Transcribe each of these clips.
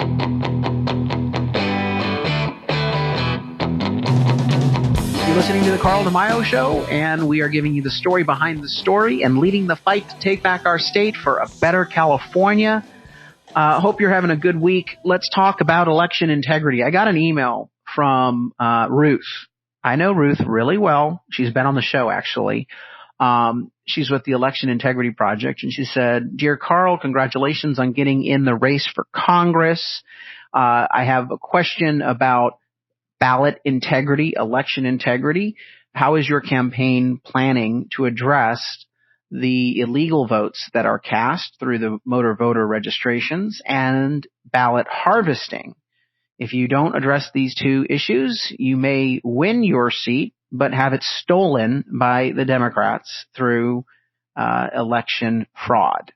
You're listening to the Carl DeMaio Show, and we are giving you the story behind the story and leading the fight to take back our state for a better California. Hope you're having a good week. Let's talk about election integrity. I got an email from Ruth. I know Ruth really well. She's been on the show, actually. She's with the Election Integrity Project, and she said, "Dear Carl, congratulations on getting in the race for Congress. I have a question about ballot integrity, election integrity. How is your campaign planning to address the illegal votes that are cast through the motor voter registrations and ballot harvesting? If you don't address these two issues, you may win your seat, but have it stolen by the Democrats through election fraud.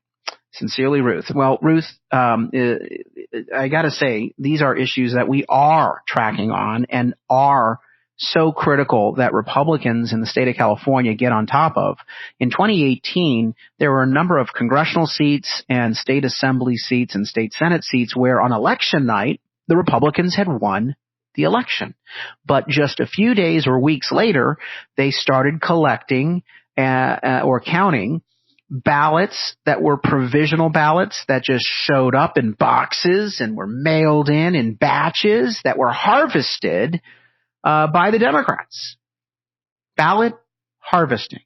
Sincerely, Ruth." Well, Ruth, I got to say, these are issues that we are tracking on and are so critical that Republicans in the state of California get on top of. In 2018, there were a number of congressional seats and state assembly seats and state senate seats where on election night, the Republicans had won the election. But just a few days or weeks later, they started collecting or counting ballots that were provisional ballots that just showed up in boxes and were mailed in batches that were harvested by the Democrats. Ballot harvesting.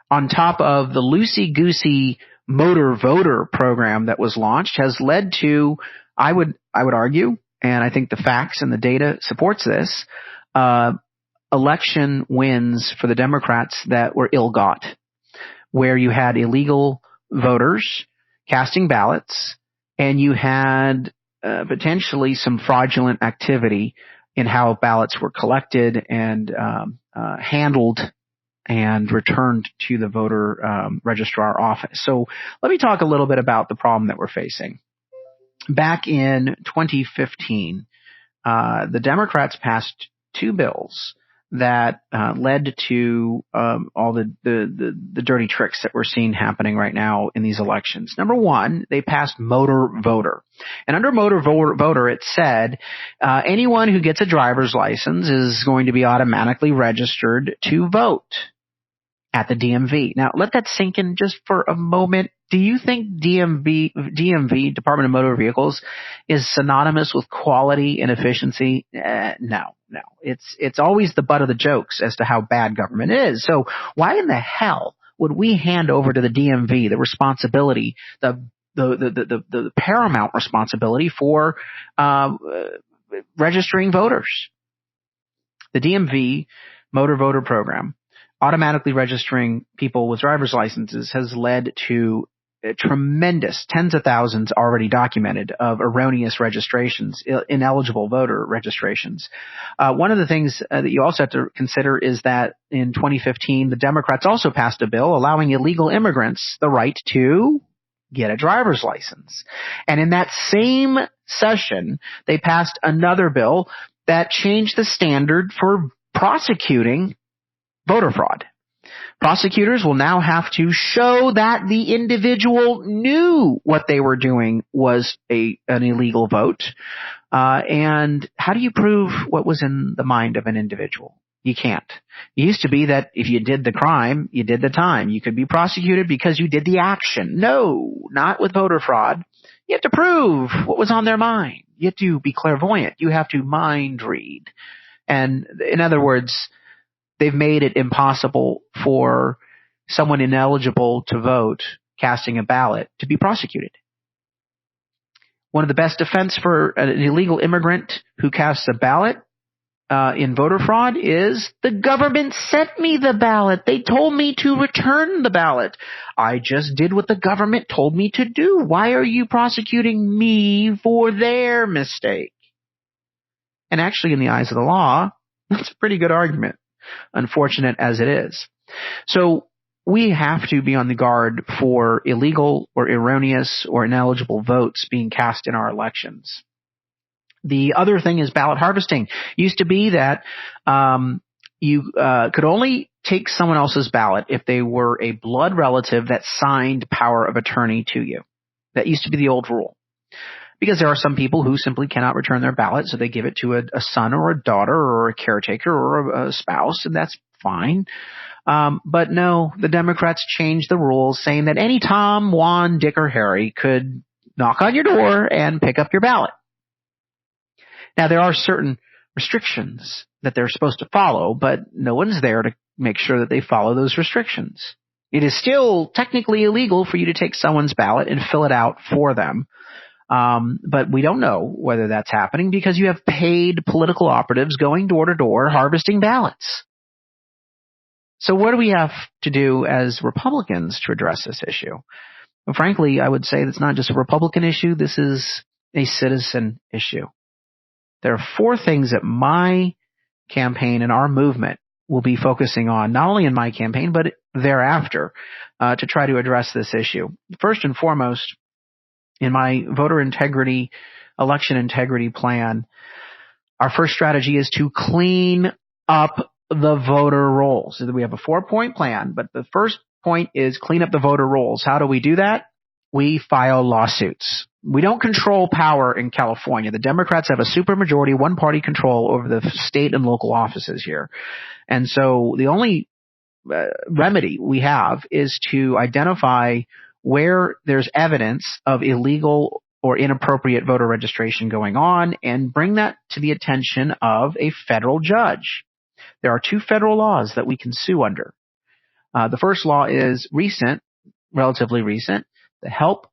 On top of the loosey-goosey motor voter program that was launched has led to, I would argue, and I think the facts and the data supports this, election wins for the Democrats that were ill-got, where you had illegal voters casting ballots and you had potentially some fraudulent activity in how ballots were collected and handled and returned to the voter registrar office. So let me talk a little bit about the problem that we're facing. Back in 2015, the Democrats passed two bills that led to all the dirty tricks that we're seeing happening right now in these elections. Number one, they passed motor voter. And under motor voter, it said anyone who gets a driver's license is going to be automatically registered to vote at the DMV. Now, let that sink in just for a moment. Do you think DMV, Department of Motor Vehicles, is synonymous with quality and efficiency? No. It's always the butt of the jokes as to how bad government is. So why in the hell would we hand over to the DMV the responsibility, the paramount responsibility for registering voters? The DMV motor voter program, automatically registering people with driver's licenses, has led to tremendous tens of thousands already documented of erroneous registrations, ineligible voter registrations. One of the things that you also have to consider is that in 2015, the Democrats also passed a bill allowing illegal immigrants the right to get a driver's license. And in that same session, they passed another bill that changed the standard for prosecuting voter fraud. Prosecutors will now have to show that the individual knew what they were doing was an illegal vote. And how do you prove what was in the mind of an individual? You can't. It used to be that if you did the crime, you did the time. You could be prosecuted because you did the action. No, not with voter fraud. You have to prove what was on their mind. You have to be clairvoyant. You have to mind read. And in other words, they've made it impossible for someone ineligible to vote casting a ballot to be prosecuted. One of the best defense for an illegal immigrant who casts a ballot in voter fraud is the government sent me the ballot. They told me to return the ballot. I just did what the government told me to do. Why are you prosecuting me for their mistake? And actually, in the eyes of the law, that's a pretty good argument, unfortunate as it is. So we have to be on the guard for illegal or erroneous or ineligible votes being cast in our elections. The other thing is ballot harvesting. Used to be that you could only take someone else's ballot if they were a blood relative that signed power of attorney to you. That used to be the old rule. because there are some people who simply cannot return their ballot, so they give it to a son or a daughter or a caretaker or a spouse, and that's fine. But no, the Democrats changed the rules, saying that any Tom, Juan, Dick, or Harry could knock on your door and pick up your ballot. Now, there are certain restrictions that they're supposed to follow, but no one's there to make sure that they follow those restrictions. It is still technically illegal for you to take someone's ballot and fill it out for them. But we don't know whether that's happening because you have paid political operatives going door to door harvesting ballots. So what do we have to do as Republicans to address this issue? Well, frankly, I would say it's not just a Republican issue. This is a citizen issue. There are 4 things that my campaign and our movement will be focusing on, not only in my campaign, but thereafter, to try to address this issue. First and foremost, in my voter integrity, election integrity plan, our first strategy is to clean up the voter rolls. We have a 4-point plan, but the first point is clean up the voter rolls. How do we do that? We file lawsuits. We don't control power in California. The Democrats have a supermajority, one-party control over the state and local offices here. And so the only remedy we have is to identify where there's evidence of illegal or inappropriate voter registration going on and bring that to the attention of a federal judge. There are 2 federal laws that we can sue under. The first law is recent, relatively recent, the Help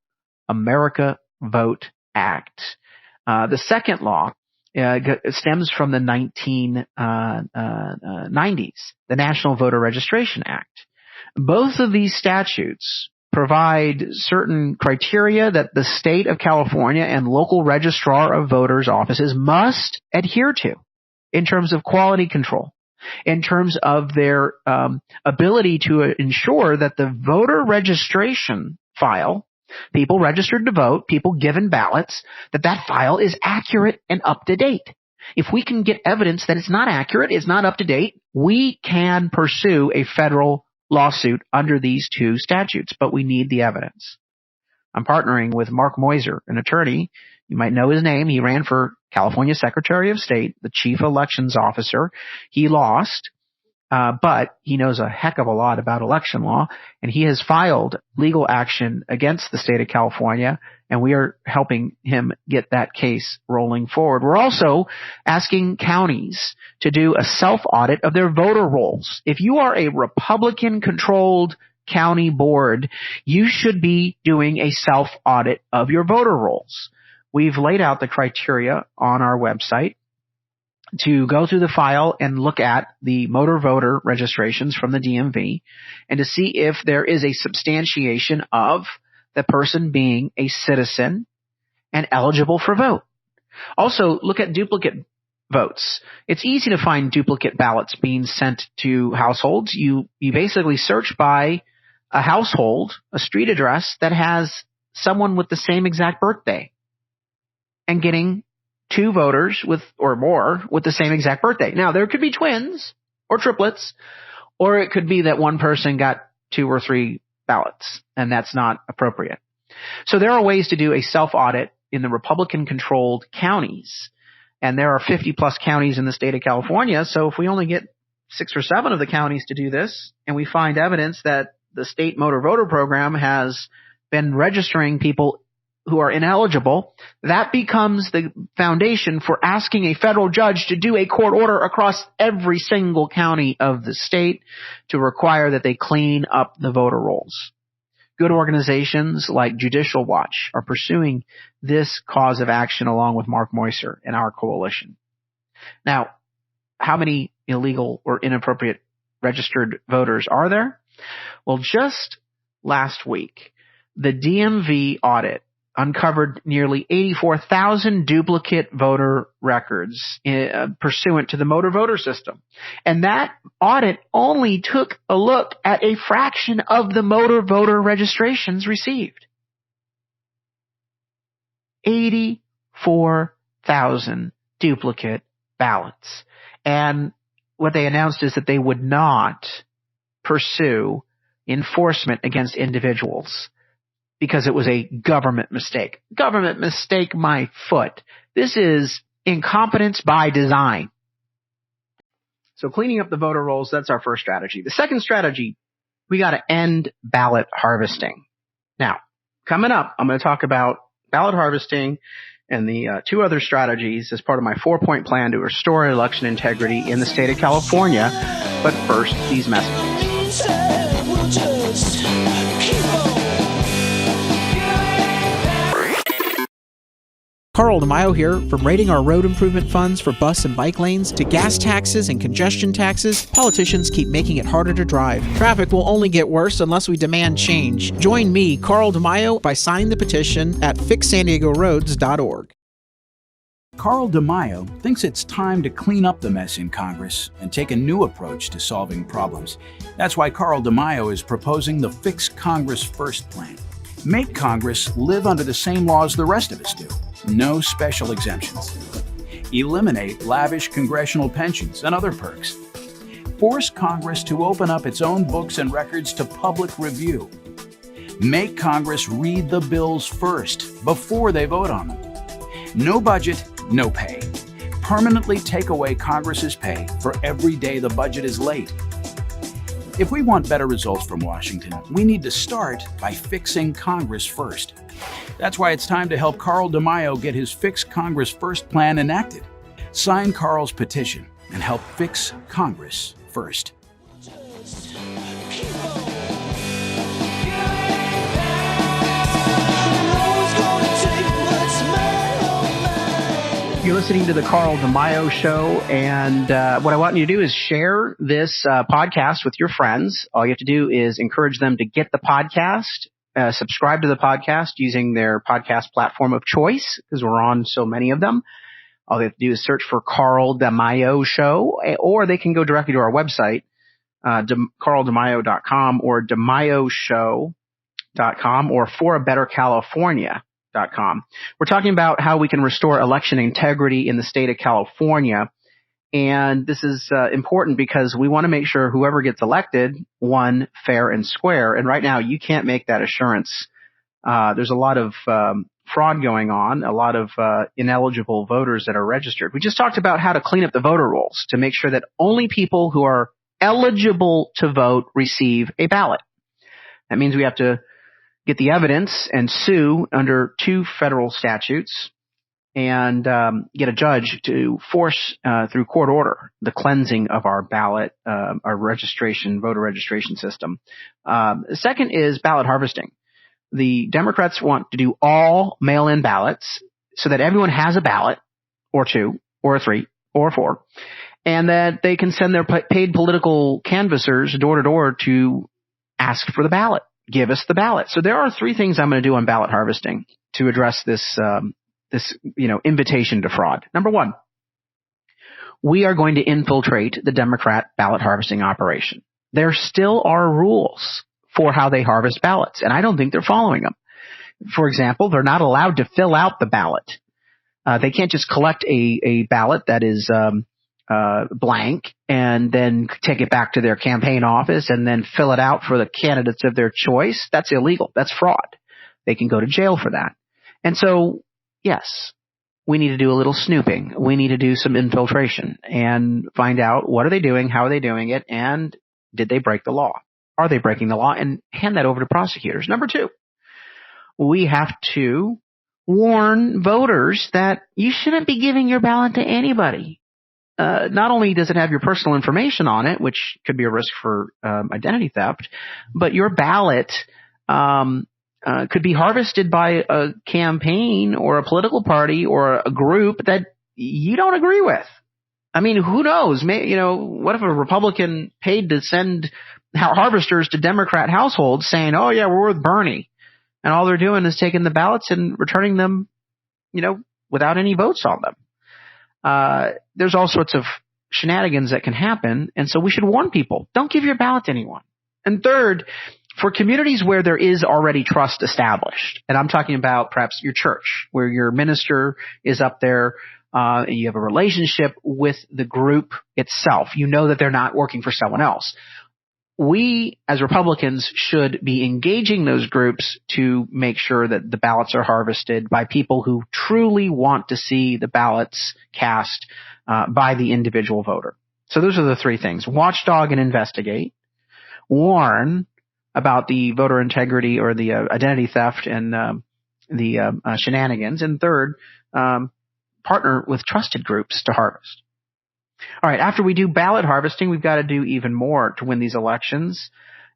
America Vote Act. The second law stems from the 1990s, the National Voter Registration Act. Both of these statutes provide certain criteria that the state of California and local registrar of voters offices must adhere to in terms of quality control, in terms of their ability to ensure that the voter registration file, people registered to vote, people given ballots, that file is accurate and up to date. If we can get evidence that it's not accurate, it's not up to date, we can pursue a federal lawsuit under these 2 statutes, but we need the evidence. I'm partnering with Mark Moiser, an attorney. You might know his name. He ran for California Secretary of State, the chief elections officer. He lost, but he knows a heck of a lot about election law, and he has filed legal action against the state of California, and we are helping him get that case rolling forward. We're also asking counties to do a self-audit of their voter rolls. If you are a Republican-controlled county board, you should be doing a self-audit of your voter rolls. We've laid out the criteria on our website to go through the file and look at the motor voter registrations from the DMV and to see if there is a substantiation of the person being a citizen and eligible for vote. Also, look at duplicate votes. It's easy to find duplicate ballots being sent to households. You basically search by a household, a street address that has someone with the same exact birthday and getting 2 voters or more with the same exact birthday. Now, there could be twins or triplets, or it could be that one person got 2 or 3 ballots, and that's not appropriate. So there are ways to do a self-audit in the Republican-controlled counties, and there are 50-plus counties in the state of California, so if we only get 6 or 7 of the counties to do this, and we find evidence that the state motor voter program has been registering people who are ineligible, that becomes the foundation for asking a federal judge to do a court order across every single county of the state to require that they clean up the voter rolls. Good organizations like Judicial Watch are pursuing this cause of action along with Mark Moiser and our coalition. Now, how many illegal or inappropriate registered voters are there? Well, just last week, the DMV audit uncovered nearly 84,000 duplicate voter records pursuant to the motor voter system. And that audit only took a look at a fraction of the motor voter registrations received. 84,000 duplicate ballots. And what they announced is that they would not pursue enforcement against individuals. because it was a government mistake. Government mistake my foot. This is incompetence by design. So cleaning up the voter rolls, that's our first strategy. The second strategy, we got to end ballot harvesting. Now, coming up, I'm going to talk about ballot harvesting and the two other strategies as part of my 4-point plan to restore election integrity in the state of California. But first, these messages. Carl DeMaio here. From raiding our road improvement funds for bus and bike lanes to gas taxes and congestion taxes, politicians keep making it harder to drive. Traffic will only get worse unless we demand change. Join me, Carl DeMaio, by signing the petition at fixsandiegoroads.org. Carl DeMaio thinks it's time to clean up the mess in Congress and take a new approach to solving problems. That's why Carl DeMaio is proposing the Fix Congress First plan. Make Congress live under the same laws the rest of us do. No special exemptions. Eliminate lavish congressional pensions and other perks. Force Congress to open up its own books and records to public review. Make Congress read the bills first before they vote on them. No budget, no pay. Permanently take away Congress's pay for every day the budget is late. If we want better results from Washington, we need to start by fixing Congress first. That's why it's time to help Carl DeMaio get his Fix Congress First plan enacted. Sign Carl's petition and help fix Congress first. You're listening to the Carl DeMaio Show, and what I want you to do is share this podcast with your friends. All you have to do is encourage them to get the podcast, subscribe to the podcast using their podcast platform of choice, because we're on so many of them. All they have to do is search for Carl DeMaio Show, or they can go directly to our website, carldemaio.com or DeMaioShow.com or forabettercalifornia.com. We're talking about how we can restore election integrity in the state of California. And this is important because we want to make sure whoever gets elected won fair and square. And right now, you can't make that assurance. There's a lot of fraud going on, a lot of ineligible voters that are registered. We just talked about how to clean up the voter rolls to make sure that only people who are eligible to vote receive a ballot. That means we have to get the evidence and sue under 2 federal statutes and get a judge to force through court order the cleansing of our ballot, our voter registration system. The second is ballot harvesting. The Democrats want to do all mail-in ballots so that everyone has a ballot or 2 or 3 or 4, and that they can send their paid political canvassers door to door to ask for the ballot. Give us the ballot. So there are 3 things I'm going to do on ballot harvesting to address this invitation to fraud. Number 1, we are going to infiltrate the Democrat ballot harvesting operation. There still are rules for how they harvest ballots, and I don't think they're following them. For example, they're not allowed to fill out the ballot. They can't just collect a ballot that is blank and then take it back to their campaign office and then fill it out for the candidates of their choice. That's illegal. That's fraud. They can go to jail for that. And so, yes, we need to do a little snooping. We need to do some infiltration and find out what are they doing, how are they doing it, and did they break the law? Are they breaking the law? And hand that over to prosecutors. Number 2, we have to warn voters that you shouldn't be giving your ballot to anybody. Not only does it have your personal information on it, which could be a risk for identity theft, but your ballot could be harvested by a campaign or a political party or a group that you don't agree with. I mean, who knows? What if a Republican paid to send harvesters to Democrat households saying, oh, yeah, we're with Bernie. And all they're doing is taking the ballots and returning them, without any votes on them. There's all sorts of shenanigans that can happen. And so we should warn people, don't give your ballot to anyone. And third, for communities where there is already trust established, and I'm talking about perhaps your church, where your minister is up there, and you have a relationship with the group itself. You know that they're not working for someone else. we as Republicans should be engaging those groups to make sure that the ballots are harvested by people who truly want to see the ballots cast by the individual voter. So those are the three things: watchdog and investigate, warn about the voter integrity or the identity theft and the shenanigans, and third, partner with trusted groups to harvest. All right, after we do ballot harvesting, we've got to do even more to win these elections.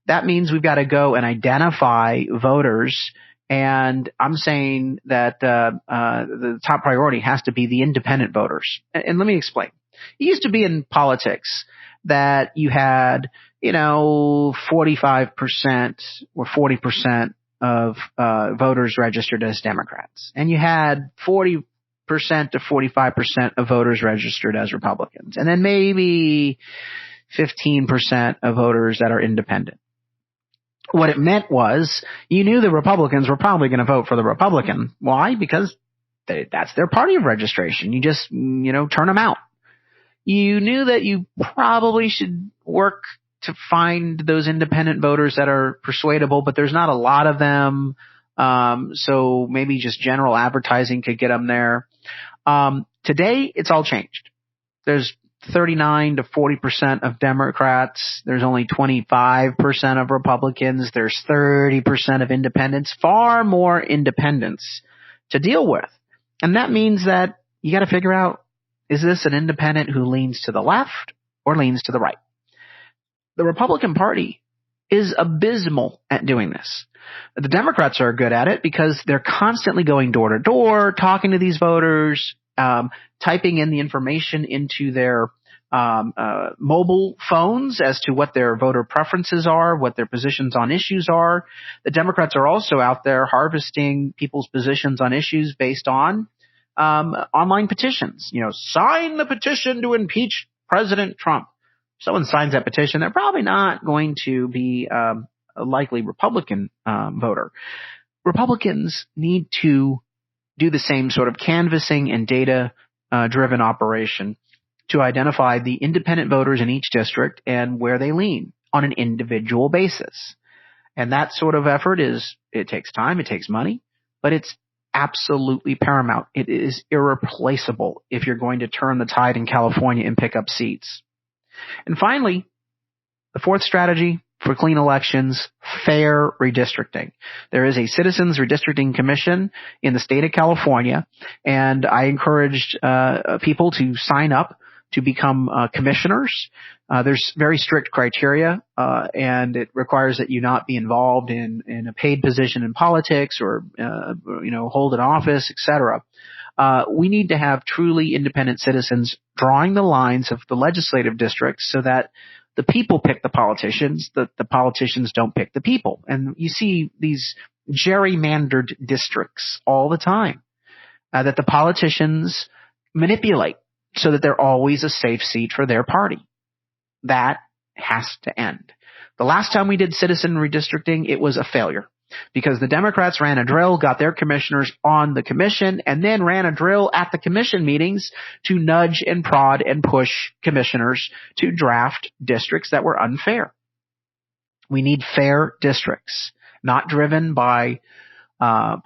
That means we've got to go and identify voters, and I'm saying that the top priority has to be the independent voters. And let me explain. It used to be in politics that you had, 45% or 40% of voters registered as Democrats, and you had 40% to 45% of voters registered as Republicans, and then maybe 15% of voters that are independent. What it meant was you knew the Republicans were probably going to vote for the Republican. Why? Because that's their party of registration. You just, turn them out. You knew that you probably should work to find those independent voters that are persuadable, but there's not a lot of them. So maybe just general advertising could get them there. Today, it's all changed. There's 39 to 40% of Democrats. There's only 25% of Republicans. There's 30% of independents, far more independents to deal with. And that means that you got to figure out, is this an independent who leans to the left or leans to the right? The Republican Party is abysmal at doing this. The Democrats are good at it because they're constantly going door to door, talking to these voters, typing in the information into their mobile phones as to what their voter preferences are, what their positions on issues are. The Democrats are also out there harvesting people's positions on issues based on online petitions. Sign the petition to impeach President Trump. If someone signs that petition, they're probably not going to be a likely Republican voter. Republicans need to do the same sort of canvassing and data-driven operation to identify the independent voters in each district and where they lean on an individual basis. And that sort of effort it takes time, it takes money, but it's absolutely paramount. It is irreplaceable if you're going to turn the tide in California and pick up seats. And finally, the fourth strategy for clean elections, fair redistricting. There is a Citizens Redistricting Commission in the state of California, and I encouraged people to sign up to become commissioners. There's very strict criteria, and it requires that you not be involved in a paid position in politics or hold an office, etc. We need to have truly independent citizens drawing the lines of the legislative districts so that the people pick the politicians, the politicians don't pick the people. And you see these gerrymandered districts all the time that the politicians manipulate so that they're always a safe seat for their party. That has to end. The last time we did citizen redistricting, it was a failure because the Democrats ran a drill, got their commissioners on the commission, and then ran a drill at the commission meetings to nudge and prod and push commissioners to draft districts that were unfair. We need fair districts, not driven by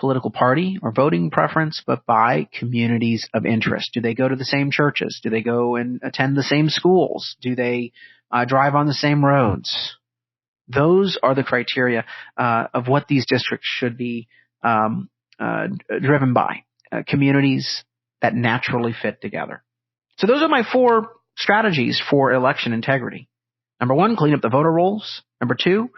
political party or voting preference, but by communities of interest. Do they go to the same churches? Do they go and attend the same schools? Do they drive on the same roads? Those are the criteria of what these districts should be driven by, communities that naturally fit together. So those are my four strategies for election integrity. Number one, clean up the voter rolls. Number two,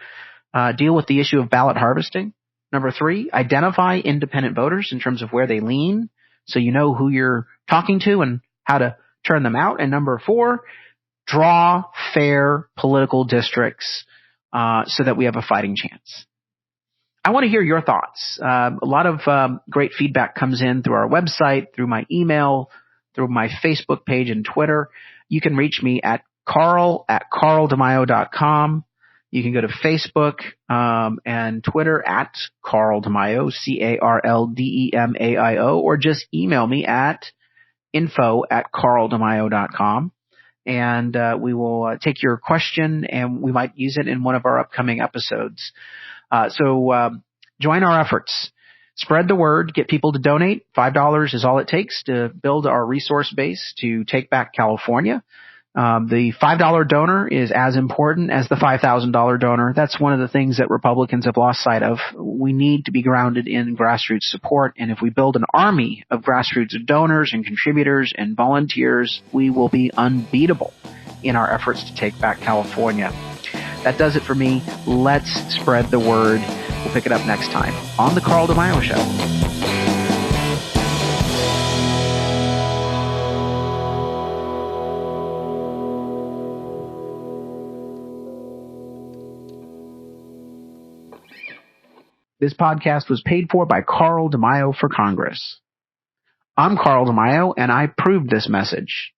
deal with the issue of ballot harvesting. Number three, identify independent voters in terms of where they lean so you know who you're talking to and how to turn them out. And number four, draw fair political districts so that we have a fighting chance. I want to hear your thoughts. A lot of great feedback comes in through our website, through my email, through my Facebook page and Twitter. You can reach me at carl@carldemaio.com. You can go to Facebook and Twitter at Carl DeMaio, CarlDemaio, or just email me at info@carldemaio.com. and we will take your question, and we might use it in one of our upcoming episodes. So join our efforts. Spread the word. Get people to donate. $5 is all it takes to build our resource base to take back California. The $5 donor is as important as the $5,000 donor. That's one of the things that Republicans have lost sight of. We need to be grounded in grassroots support, and if we build an army of grassroots donors and contributors and volunteers, we will be unbeatable in our efforts to take back California. That does it for me. Let's spread the word. We'll pick it up next time on The Carl DeMaio Show. This podcast was paid for by Carl DeMaio for Congress. I'm Carl DeMaio, and I proved this message.